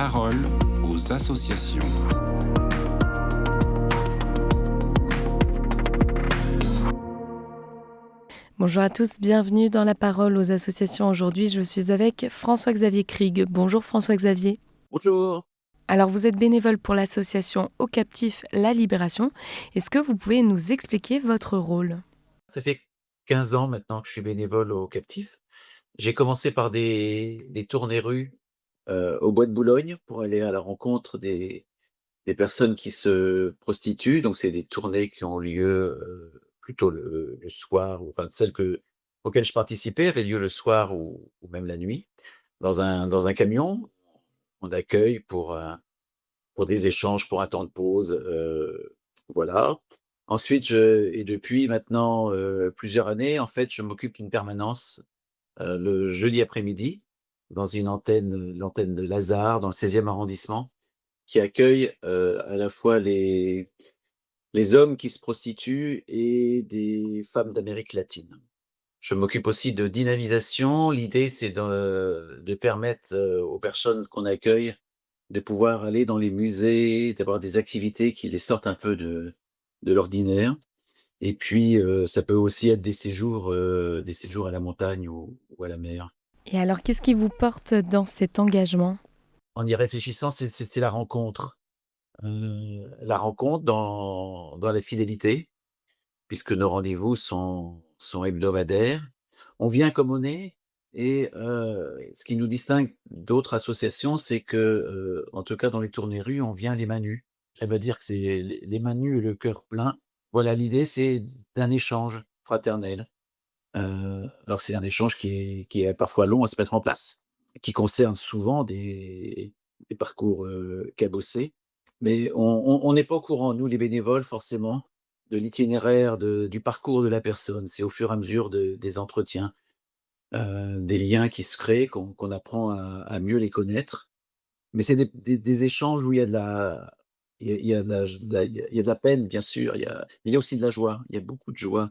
parole aux associations. Bonjour à tous, bienvenue dans La Parole aux associations. Aujourd'hui, je suis avec François-Xavier Krieg. Bonjour François-Xavier. Bonjour. Alors, vous êtes bénévole pour l'association Aux Captifs La Libération. Est-ce que vous pouvez nous expliquer votre rôle ? Ça fait 15 ans maintenant que je suis bénévole au Captif. J'ai commencé par des tournées-rues au Bois de Boulogne pour aller à la rencontre des personnes qui se prostituent. Donc, c'est des tournées qui ont lieu plutôt le soir, enfin celles auxquelles je participais avaient lieu le soir ou même la nuit, dans un camion. On accueille pour des échanges, pour un temps de pause, voilà. Ensuite, et depuis maintenant, plusieurs années, en fait, je m'occupe d'une permanence, le jeudi après-midi dans l'antenne de Lazare, dans le 16e arrondissement, qui accueille, à la fois les hommes qui se prostituent et des femmes d'Amérique latine. Je m'occupe aussi de dynamisation. L'idée, c'est de permettre, aux personnes qu'on accueille de pouvoir aller dans les musées, d'avoir des activités qui les sortent un peu de l'ordinaire. Et puis, ça peut aussi être des séjours à la montagne ou à la mer. Et alors, qu'est-ce qui vous porte dans cet engagement ? En y réfléchissant, c'est la rencontre. La rencontre dans la fidélité, puisque nos rendez-vous sont hebdomadaires. On vient comme on est et ce qui nous distingue d'autres associations, c'est que, en tout cas dans les tournées-rues, on vient les mains nues. Ça veut dire que c'est les mains nues et le cœur plein. Voilà, l'idée, c'est d'un échange fraternel. Alors c'est un échange qui est parfois long à se mettre en place, qui concerne souvent des parcours, cabossés, mais on n'est pas au courant, nous les bénévoles forcément, de l'itinéraire du parcours de la personne. C'est au fur et à mesure des entretiens, des liens qui se créent, qu'on apprend à mieux les connaître. Mais c'est des échanges où il y a de la peine bien sûr, mais il y a aussi de la joie. Il y a beaucoup de joie.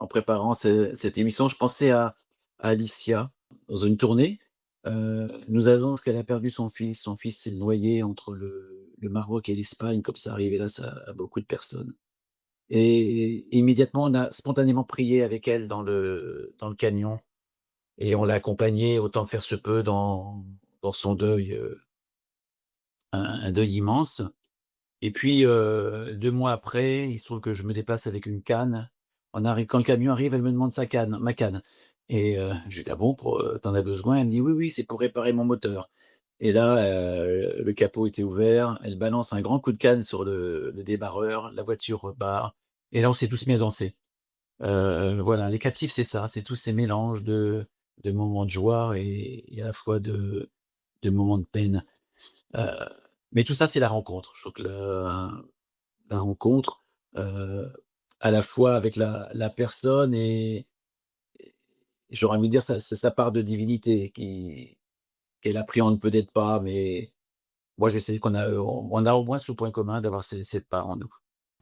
En préparant cette émission, je pensais à Alicia, dans une tournée. Nous annonce qu'elle a perdu son fils. Son fils s'est noyé entre le Maroc et l'Espagne, comme ça arrive hélas à beaucoup de personnes. Et immédiatement, on a spontanément prié avec elle dans le canyon et on l'a accompagnée autant que faire se peut dans son deuil, un deuil immense. Et puis, 2 mois après, il se trouve que je me déplace avec une canne. Quand le camion arrive, elle me demande ma canne et je lui dis: «Ah bon, tu as besoin?» Elle me dit: «Oui, oui, c'est pour réparer mon moteur» et là, le capot était ouvert, elle balance un grand coup de canne sur le démarreur, la voiture repart et là, on s'est tous mis à danser. Voilà, les captifs, c'est ça, c'est tous ces mélanges de moments de joie et à la fois de moments de peine. Heu, mais tout ça, c'est la rencontre. Je trouve que la rencontre, heu, à la fois avec la personne et j'aurais envie de dire sa part de divinité qu'elle appréhende peut-être pas, mais moi je sais on a au moins ce point commun d'avoir cette part en nous.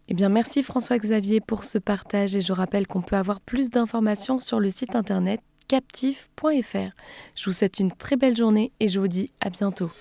Eh bien, merci François-Xavier pour ce partage et je rappelle qu'on peut avoir plus d'informations sur le site internet captif.fr. Je vous souhaite une très belle journée et je vous dis à bientôt.